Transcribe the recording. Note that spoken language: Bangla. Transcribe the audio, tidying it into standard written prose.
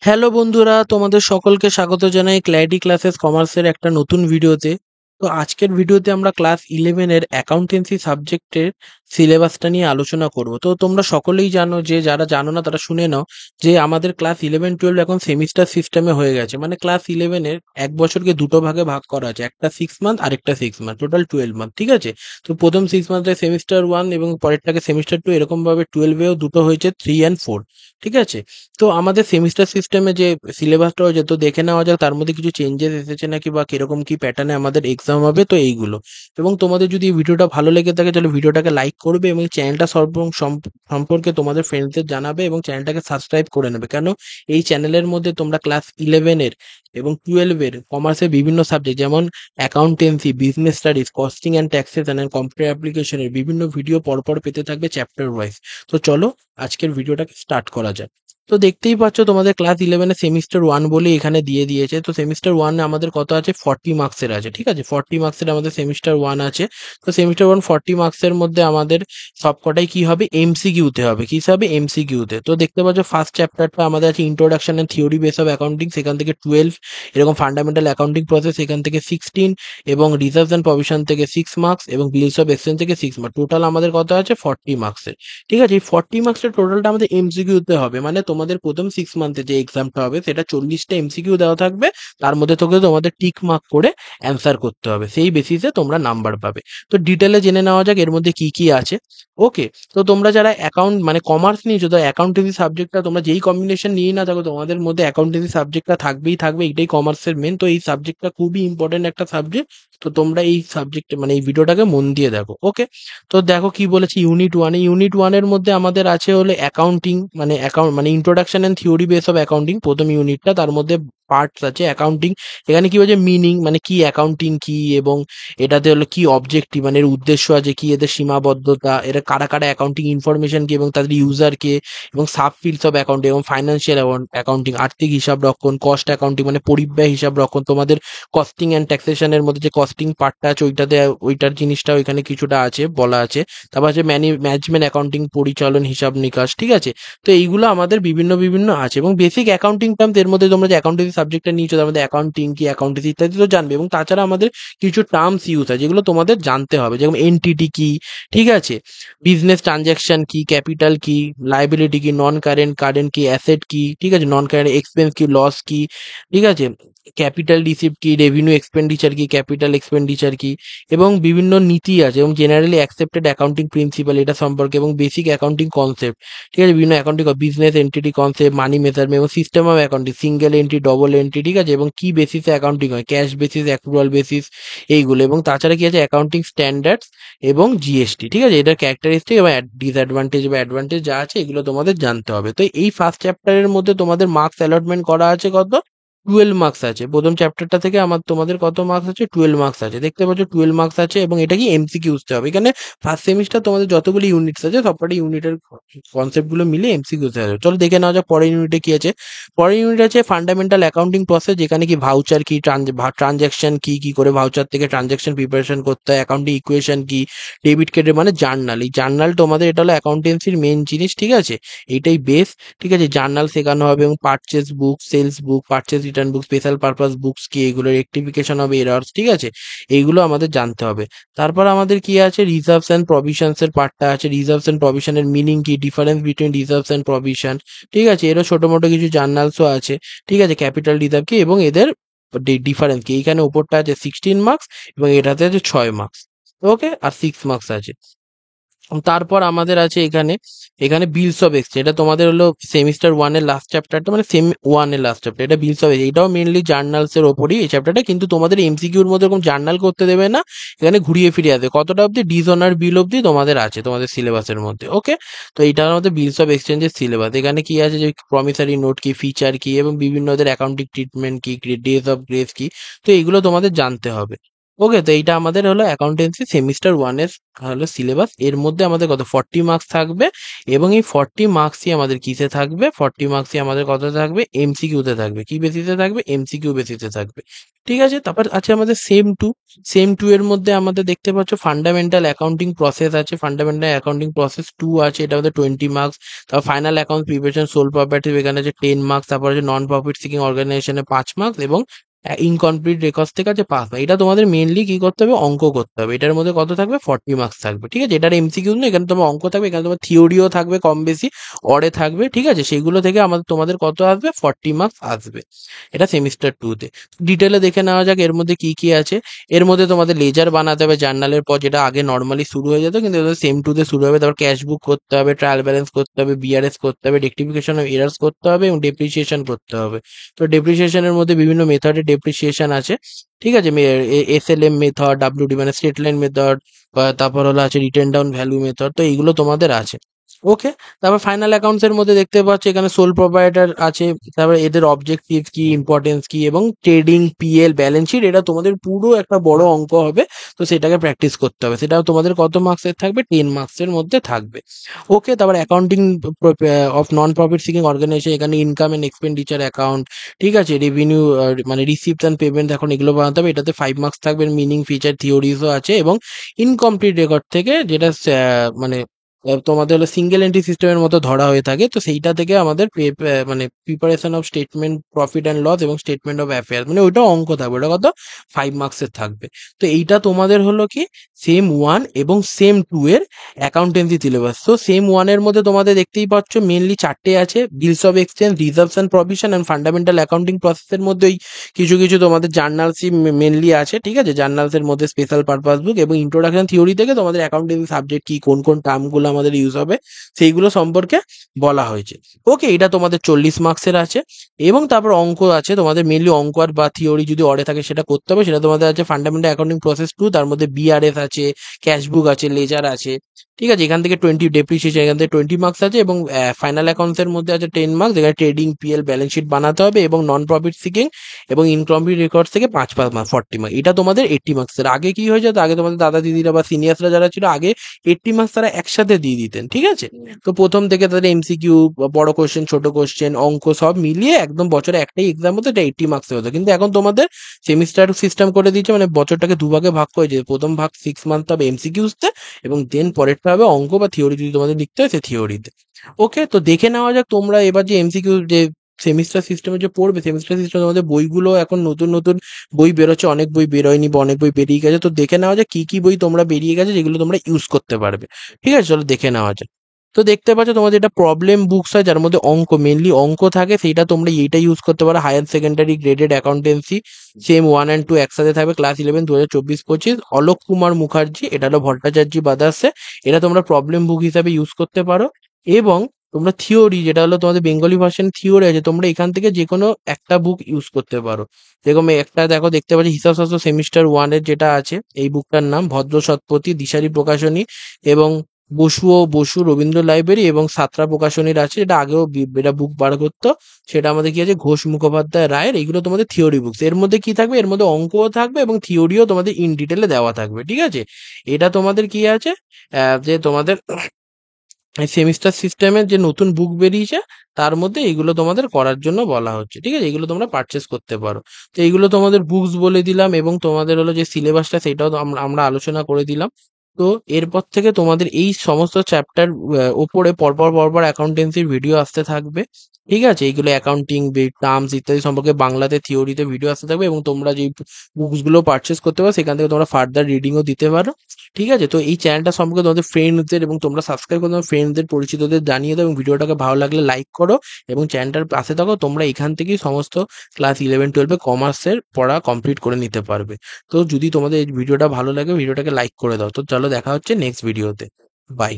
হ্যালো বন্ধুরা, তোমাদের সকলকে স্বাগত জানাই ক্ল্যারিটি ক্লাসেস কমার্সের একটা নতুন ভিডিওতে। তো আজকের ভিডিওতে আমরা ক্লাস 11 এর অ্যাকাউন্টেন্সি সাবজেক্টের সিলেবাসটা নিয়ে আলোচনা করব। তো তোমরা সকলেই জানো, যে যারা জানো না তারা শুনে নাও, যে আমাদের ক্লাস 11-12 এখন সেমিস্টার সিস্টেমে হয়ে গেছে। মানে ক্লাস 11-এর এক বছরকে দুটো ভাগে ভাগ করা আছে, একটা 6 মান্থ আর একটা 6 মান্থ, টোটাল 12 মান্থ। ঠিক আছে? তো প্রথম 6 মান্থে সেমিস্টার 1 এবং পরেরটাকে সেমিস্টার 2, এরকম ভাবে 12-এও দুটো হয়েছে, 3 and 4। ঠিক আছে? তো আমাদের সেমিস্টার সিস্টেমে যে সিলেবাসটা হয়েছে, তো দেখে নেওয়া যাক তার মধ্যে কিছু চেঞ্জেস এসেছে নাকি, বা কিরকম কি প্যাটার্নে আমাদের এক্সাম হবে, তো এইগুলো। এবং তোমাদের যদি এই ভিডিওটা ভালো লেগে থাকে তাহলে ভিডিওটাকে লাইক করবে এবং চ্যানেলটা সম্পর্কে তোমাদের ফ্রেন্ডসদের জানাবে এবং চ্যানেলটাকে সাবস্ক্রাইব করে নেবে। কেন, এই চ্যানেলের মধ্যে তোমরা ক্লাস 11-এর এবং 12-এর কমার্সের বিভিন্ন সাবজেক্ট, যেমন accountancy, business studies, costing and taxation and computer অ্যাপ্লিকেশনের বিভিন্ন ভিডিও পরপর পেতে থাকবে চ্যাপ্টার ওয়াইজ। তো চলো আজকের ভিডিওটাকে স্টার্ট করা যাক। তো দেখতেই পাচ্ছ তোমাদের ক্লাস 11-এ সেমিস্টার 1 বলে এখানে দিয়ে দিয়েছে। তো সেমিস্টার 1 আমাদের কত আছে, 40 মার্কসের আছে। ঠিক আছে, 40 মার্কসের আমাদের সেমিস্টার 1 আছে। তো সেমিস্টার 1 40 মার্কসের মধ্যে আমাদের সবকটাই কি হবে, এমসিকিউতে হবে। কি হবে, এমসিকিউতে। তো দেখতে পাচ্ছ ফার্স্ট চ্যাপ্টারটা আমাদের আছে introduction and theory base of accounting, সেখান থেকে 12। এরকম ফান্ডামেন্টাল অ্যাকাউন্টিং প্রসেস, এখান থেকে 16। এবং রিজার্ভস এন্ড প্রভিশন থেকে 6 মার্কস এবং বিলস অফ এক্সচেঞ্জ থেকে 6 মার্কস। টোটাল আমাদের কত আছে, 40 মার্কসের। ঠিক আছে, এই 40 মার্কসের টোটালটা আমাদের এমসিকিউতে হবে। মানে তোমাদের প্রথম 6 মান্থে যে এক্সামটা হবে সেটা 40টা এমসিকিউ দেওয়া থাকবে, তার মধ্যে থেকে তোমাদের টিক মার্ক করে অ্যান্সার করতে হবে, সেই বেসিসে তোমরা নাম্বার পাবে। তো ডিটেলে জেনে নেওয়া যাক এর মধ্যে কি কি আছে। ওকে, তো তোমরা যারা অ্যাকাউন্ট মানে কমার্স নিয়েছো, তো অ্যাকাউন্টেন্সি সাবজেক্টটা তোমরা যেই কম্বিনেশন নিয়ে না থাকো, তোমাদের মধ্যে অ্যাকাউন্টেন্সি সাবজেক্টটা থাকবেই থাকবে, এটাই কমার্সের মেন। তো এই সাবজেক্টটা খুবই ইম্পর্টেন্ট একটা সাবজেক্ট। তো তোমরা এই সাবজেক্টে মানে এই ভিডিওটাকে মন দিয়ে দেখো। ওকে, তো দেখো কি বলেছি, ইউনিট ওয়ানের মধ্যে আমাদের আছে হলে অ্যাকাউন্টিং, মানে অ্যাকাউন্ট মানে introduction and theory base of accounting, প্রথম ইউনিটটা। তার মধ্যে পার্টস আছে অ্যাকাউন্টিং। এখানে কি বলছে, মিনিং মানে কি অ্যাকাউন্টিং কি, এবং এটাতে হলো কি অবজেক্টিভ মানে এর উদ্দেশ্য আছে কি, এদের সীমাবদ্ধতা, এরা কারা কারা অ্যাকাউন্টিং ইনফরমেশন কি এবং তাদের ইউজার কে, এবং সাব ফিল্ডস অফ অ্যাকাউন্টিং এবং ফাইন্যান্সিয়াল অ্যাকাউন্টিং, আর্থিক হিসাব রক্ষণ, কস্ট অ্যাকাউন্টিং মানে পরিব্যয় হিসাব রক্ষণ, তোমাদের কস্টিং অ্যান্ড ট্যাক্সেশনের মধ্যে যে কস্টিং পার্টটা আছে ওইটাতে, ওইটার জিনিসটা ওইখানে কিছুটা আছে বলা আছে। তারপর আছে ম্যানেজমেন্ট অ্যাকাউন্টিং, পরিচালন, হিসাব নিকাশ। ঠিক আছে, তো এইগুলো আমাদের বিভিন্ন বিভিন্ন আছে। এবং বেসিক অ্যাকাউন্টিং টার্মস, এর মধ্যে তোমরা যে অ্যাকাউন্টেন্সি সাবজেক্টটা নিয়েছো তার মধ্যে অ্যাকাউন্টিং কি, অ্যাকাউন্টেন্সি ইত্যাদি তো জানবে। এবং তাছাড়া আমাদের কিছু টার্মস ইউজ আছে যেগুলো তোমাদের জানতে হবে, যেমন এনটিটি কি, ঠিক আছে, বিজনেস ট্রানজ্যাকশন কি, ক্যাপিটাল কি, লাইবিলিটি কি, নন কারেন্ট কারেন্ট কি, অ্যাসেট কি, ঠিক আছে, নন কারেন্ট এক্সপেন্স কি, লস কি, ঠিক আছে, ক্যাপিটাল রিসিপ্ট কি, রেভিনিউ এক্সপেন্ডিচার কি, ক্যাপিটাল এক্সপেন্ডিচার কি। এবং বিভিন্ন নীতি আছে এবং জেনারেলি অ্যাকসেপ্টেড অ্যাকাউন্টিং প্রিন্সিপাল এটা সম্পর্কে, এবং বেসিক অ্যাকাউন্টিং কনসেপ্ট। ঠিক আছে, বিভিন্ন অ্যাকাউন্টিং বিজনেস এন্টিটি কনসেপ্ট, মানি মেজারমেন্ট এবং system of accounting, single entry, double entry. ঠিক আছে, এবং কি বেসিসে অ্যাকাউন্টিং হয়, ক্যাশ বেসিস, অ্যাক্রুয়াল বেসিস, এইগুলো। এবং তাছাড়া কি আছে, অ্যাকাউন্টিং স্ট্যান্ডার্ডস এবং জিএসটি। ঠিক আছে, এটার ক্যারেক্টারিস্টিক এবং ডিসঅ্যাডভান্টেজ বা অ্যাডভান্টেজ যা আছে এগুলো তোমাদের জানতে হবে। তো এই ফার্স্ট চ্যাপ্টারের মধ্যে তোমাদের মার্কস অ্যালটমেন্ট করা আছে কত, 12 মার্কস আছে। প্রথম চ্যাপ্টারটা থেকে তোমাদের কত মার্কস আছে, 12 মার্কস আছে। দেখতে পাচ্ছ 12 মার্কস আছে, এবং এটা কি এমসিকিউতে হবে। এখানে ফার্স্ট সেমিস্টার তোমাদের যতগুলো ইউনিটস আছে সবকটা ইউনিটের কনসেপ্ট গুলো মিলে এমসিকিউতে হবে। চলো দেখে নেওয়া যাক পরের ইউনিটে কি আছে। পরের ইউনিট আছে ফান্ডামেন্টাল অ্যাকাউন্টিং প্রসেস, যেখানে কি ভাউচার কি, ট্রানজাকশন কি, কি করে ভাউচার থেকে ট্রানজাকশন প্রিপারেশন করতে হয়, অ্যাকাউন্টিং ইকুয়েশন কি, ডেবিট ক্রেডিট মানে জার্নাল। এই জার্নাল তোমাদের এটা হলো অ্যাকাউন্টেন্সির মেন জিনিস। ঠিক আছে, এইটাই বেস। ঠিক আছে, জার্নাল শেখানো হবে, এবং পারচেস বুক, সেলস বুক, পারচেস রিটার্ন বুক, স্পেশাল পারপাস বুকস কি, এগুলো রেক্টিফিকেশন অফ এরর্স। ঠিক আছে, এইগুলো আমাদের জানতে হবে। তারপর আমাদের কি আছে, রিজার্ভস এন্ড প্রভিশনস এর পার্টটা আছে। রিজার্ভস এন্ড প্রভিশনের মিনিং কি, difference between reserves and provision. ঠিক আছে, এরও ছোট মোটো কিছু জার্নালসও আছে। ঠিক আছে, ক্যাপিটাল রিজার্ভ কি এবং এদের ডিফারেন্স কি। এইখানে উপরটা আছে 16 মার্কস এবং এটাতে আছে 6 মার্কস। ওকে, আর 6 মার্কস আছে। তারপর আমাদের আছে এখানে, এখানে বিলস অফ এক্সচেঞ্জ। এটা তোমাদের হলো সেমিস্টার 1-এর লাস্ট চ্যাপ্টারটা, মানে সেম 1-এর লাস্ট চ্যাপ্টার। এটা বিলস অফ, এটাও মেইনলি জার্নালস এর ওপরই এই চ্যাপ্টারটা, কিন্তু তোমাদের এমসিকিউর মধ্যে এরকম জার্নাল করতে দেবে না। এখানে ঘুরিয়ে ফিরিয়ে আসবে, কতটা অবধি, ডিসঅনার বিল অবধি তোমাদের আছে তোমাদের সিলেবাসের মধ্যে। ওকে, তো এইটার মধ্যে বিলস অফ এক্সচেঞ্জের সিলেবাস। এখানে কি আছে, যে প্রমিসারি নোট কি, ফিচার কি, এবং বিভিন্ন ওদের অ্যাকাউন্টিং ট্রিটমেন্ট কি, ডেজ অফ গ্রেস কি। তো এইগুলো তোমাদের জানতে হবে। ওকে, তো এইটা আমাদের হলো অ্যাকাউন্টেন্সি সেমিস্টার 1 এর হলো সিলেবাস। এর মধ্যে আমাদের কত 40 মার্কস থাকবে এবং এই 40 মার্কসই আমাদের কিসে থাকবে? 40 মার্কসই আমাদের কত থাকবে? এমসিকিউতে থাকবে। কি বেসিসে থাকবে? এমসিকিউ বেসিসে থাকবে। ঠিক আছে? তারপর আছে আমাদের সেম 2। সেম 2 এর মধ্যে আমাদের দেখতে পাচ্ছ ফান্ডামেন্টাল অ্যাকাউন্টিং প্রসেস আছে, ফান্ডামেন্টাল অ্যাকাউন্টিং প্রসেস 2 আছে, এটা আমাদের 20 মার্কস। তারপর final account preparation sole property এখানে আছে 10 মার্কস। তারপর আছে নন প্রফিট সিকিং অর্গানাইজেশনে 5 মার্কস এবং ইনকমপ্লিট রেকর্ডস থেকে আছে 5 মার্কস। এটা তোমাদের মেইনলি কি করতে হবে? অঙ্ক করতে হবে। এটার মধ্যে কত থাকবে? 40 মার্কস থাকবে। ঠিক আছে? এটার এমসিকিউ না, এখানে তোমার অঙ্ক থাকবে, এখানে তোমার থিওরিও থাকবে কম বেশি, অরে থাকবে। ঠিক আছে? সেগুলো থেকে তোমাদের কত আসবে? 40 মার্কস আসবে। এটা সেমিস্টার 2 তে। ডিটেলে দেখে নেওয়া যাক এর মধ্যে কি কি আছে। এর মধ্যে তোমাদের লেজার বানাতে হবে জার্নালের পর, যেটা আগে নর্মালি শুরু হয়ে যেত, কিন্তু সেম 2 তে শুরু হবে। তারপর ক্যাশ বুক করতে হবে, ট্রায়াল ব্যালেন্স করতে হবে, বিআরএস করতে হবে, রেক্টিফিকেশন অফ এরার্স করতে হবে এবং ডেপ্রিসিয়েশন করতে হবে। তো ডেপ্রিসিয়েশনের মধ্যে বিভিন্ন মেথডের ডেপ্রিসিয়েশন আছে। ঠিক আছে? এসএলএম মেথড, ডাব্লিউডি মানে স্ট্রেট লাইন মেথড, বা তারপর হলো আছে রিটেন ডাউন ভ্যালু মেথড। তো এইগুলো তোমাদের আছে। ওকে, তারপর ফাইনাল অ্যাকাউন্টস এর মধ্যে দেখতে পাচ্ছ এখানে সোল প্রোপাইটার আছে, তারপর এদের অবজেক্টিভ কি, ইম্পর্টেন্স কি এবং ট্রেডিং, পিএল, ব্যালেন্স শিট, এটা তোমাদের পুরো একটা বড় অঙ্ক হবে। তো সেটাকে প্র্যাকটিস করতে হবে। সেটাও তোমাদের কত মার্কসের থাকবে? 10 মার্কসের মধ্যে থাকবে। ওকে, তারপর accounting of non profit seeking organisation, এখানে ইনকাম এন্ড এক্সপেন্ডিচার অ্যাকাউন্ট, ঠিক আছে, রেভিনিউ মানে রিসিপ্ট অ্যান্ড পেমেন্ট, এখন এগুলো বানাতে হবে। এটাতে 5 মার্কস থাকবে। মিনিং, ফিচার, থিওরিজও আছে এবং ইনকমপ্লিট রেকর্ড থেকে, যেটা মানে তোমাদের হলো সিঙ্গেল এন্ট্রি সিস্টেমের মতো ধরা হয়ে থাকে, তো সেইটা থেকে আমাদের মানে preparation of statement profit and loss এবং স্টেটমেন্ট অফ অ্যাফেয়ার, মানে ওইটা অঙ্ক থাকবে। ওটা কত? 5 মার্কসের থাকবে। তো এইটা তোমাদের হলো কি সেম 1 এবং সেম 2 এর অ্যাকাউন্টেন্সি সিলেবাস। তো সেম 1 এর মধ্যে তোমাদের দেখতেই পাচ্ছ মেনলি 4টে আছে: bills of exchange, reserves and provision and fundamental accounting প্রসেসের মধ্যে ওই কিছু কিছু তোমাদের জার্নালসই মেনলি আছে। ঠিক আছে? জার্নালসের মধ্যে স্পেশাল পারপাস বুক এবং ইন্ট্রোডাকশন থিওরি থেকে তোমাদের অ্যাকাউন্টেন্সি সাবজেক্ট কি, কোন কোন টার্মগুলো আমাদের ইউজ হবে, সেইগুলো সম্পর্কে বলা হয়েছে। ওকে, এটা তোমাদের 40 মার্কসের আছে। এবং তারপর অঙ্ক আছে তোমাদের, মেনলি অঙ্ক আর বা থিওরি যদি অরে থাকে সেটা করতে হবে। সেটা তোমাদের আছে ফান্ডামেন্টাল অ্যাকাউন্টিং প্রসেস 2, তার মধ্যে বিআরএস আছে, ক্যাশ বুক আছে, লেজার আছে। ঠিক আছে? এখান থেকে 20 ডেপ্রিসিয়েশন, এখান থেকে 20 মার্কস আছে এবং ফাইনাল অ্যাকাউন্টস এর মধ্যে আছে 10 মার্কস, যেখানে ট্রেডিং, পিএল, ব্যালেন্স শিট বানাতে হবে এবং নন প্রফিট সিকিং এবং ইনকমপ্লিট রেকর্ডস থেকে 5 মার্কস, 40 মার্কস। এটা তোমাদের 80 মার্কসের। আগে কি হয়ে যেত? আগে তোমাদের দাদা দিদিরা বা সিনিয়র্সরা যারা ছিল আগে 80 মার্কস তারা একসাথে দিয়ে দিতেন। ঠিক আছে? তো প্রথম থেকে তাদের এমসিকিউ, বড় কোশ্চেন, ছোট কোশ্চেন, অঙ্ক সব মিলিয়ে একদম বছরে একটাই এক্সাম হতো, এটা 80 মার্কস হতো। কিন্তু এখন তোমাদের সেমিস্টার সিস্টেম করে দিয়েছে, মানে বছরটাকে দুভাগে ভাগ করেছে। প্রথম ভাগ 6 মান্থ হবে এমসিকিউতে এবং দেন পরেরটা হবে অঙ্ক বা থিওরি, যদি তোমাদের লিখতে হয় সে থিওরিতে। ওকে, তো দেখে নেওয়া যাক তোমরা এবার যে এমসিকিউ যে সেমিস্টার সিস্টেমে যে পড়বে, সেমিস্টার সিস্টেম তোমাদের বইগুলো এখন নতুন নতুন বই বেরোচ্ছে, অনেক বই বেরোয়নি বা অনেক বই বেরিয়ে গেছে। তো দেখে নেওয়া যাক কি কি বই তোমরা বেরিয়ে গেছে যেগুলো তোমরা ইউজ করতে পারবে। ঠিক আছে? চলো দেখে নেওয়া যাক। তো দেখতে পাচ্ছ তোমাদের এটা প্রবলেম বুকস হয়, যার মধ্যে অঙ্ক, মেনলি অঙ্ক থাকে, সেইটা তোমরা এইটা ইউজ করতে পারো। Higher secondary graded accountancy sem 1 and 2 একসাথে থাকবে, ক্লাস 11 2024-25, অলোক কুমার মুখার্জি, এটা হলো ভট্টাচার্য বাদার্সে। এটা তোমরা প্রবলেম বুক হিসাবে ইউজ করতে পারো। এবং তোমরা থিওরি, যেটা হলো তোমাদের বেঙ্গলি ভার্সন থিওরি আছে, তোমরা এখান থেকে যে কোনো একটা বুক ইউজ করতে পারো। যেরকম একটা দেখো, দেখতে পাচ্ছি হিসাবশাস্ত্র সেমিস্টার 1 এর যেটা আছে, এই বুকটার নাম ভদ্র সৎপতি, দিশারি প্রকাশনী এবং বসু রবীন্দ্র লাইব্রেরি এবং সাতরা প্রকাশনীর আছে। এটা আগেও এটা বুক বার করতো। সেটা আমাদের কি আছে? ঘোষ মুখোপাধ্যায় রায়ের। এইগুলো তোমাদের থিওরি বুকস। এর মধ্যে কি থাকবে? এর মধ্যে অঙ্কও থাকবে এবং থিওরিও তোমাদের ইন ডিটেলে দেওয়া থাকবে। ঠিক আছে? এটা তোমাদের কি আছে? যে তোমাদের সেমিস্টার সিস্টেমের যে নতুন বুক বেরিয়েছে তার মধ্যে এইগুলো তোমাদের করার জন্য বলা হচ্ছে। ঠিক আছে? এগুলো তোমরা পারচেস করতে পারো। তো এইগুলো তোমাদের বুকস বলে দিলাম এবং তোমাদের হলো যে সিলেবাসটা সেটাও তো আমরা আমরা আলোচনা করে দিলাম। তো এরপর থেকে তোমাদের এই সমস্ত চ্যাপ্টার ওপরে পরপর পরপর অ্যাকাউন্টেন্সির ভিডিও আসতে থাকবে। ঠিক আছে? এইগুলো অ্যাকাউন্টিং টার্মস ইত্যাদি সম্পর্কে বাংলাতে থিওরিতে ভিডিও আসতে থাকবে এবং তোমরা যেই বুকস গুলো পারচেস করতে পারো সেখান থেকে তোমরা ফার্দার রিডিংও দিতে পারো। ঠিক আছে? তো এই চ্যানেলটা সম্পর্কে তোমাদের ফ্রেন্ডসদের এবং তোমরা সাবস্ক্রাইব করে তোমার ফ্রেন্ডসদের, পরিচিতদের জানিয়ে দাও এবং ভিডিওটাকে ভালো লাগলে লাইক করো এবং চ্যানেলটার পাশে থাকো। তোমরা এখান থেকেই সমস্ত ক্লাস 11-12 কমার্সের পড়া কমপ্লিট করে নিতে পারবে। তো যদি তোমাদের এই ভিডিওটা ভালো লাগে, ভিডিওটাকে লাইক করে দাও। তো চলো দেখা হচ্ছে নেক্সট ভিডিওতে। বাই।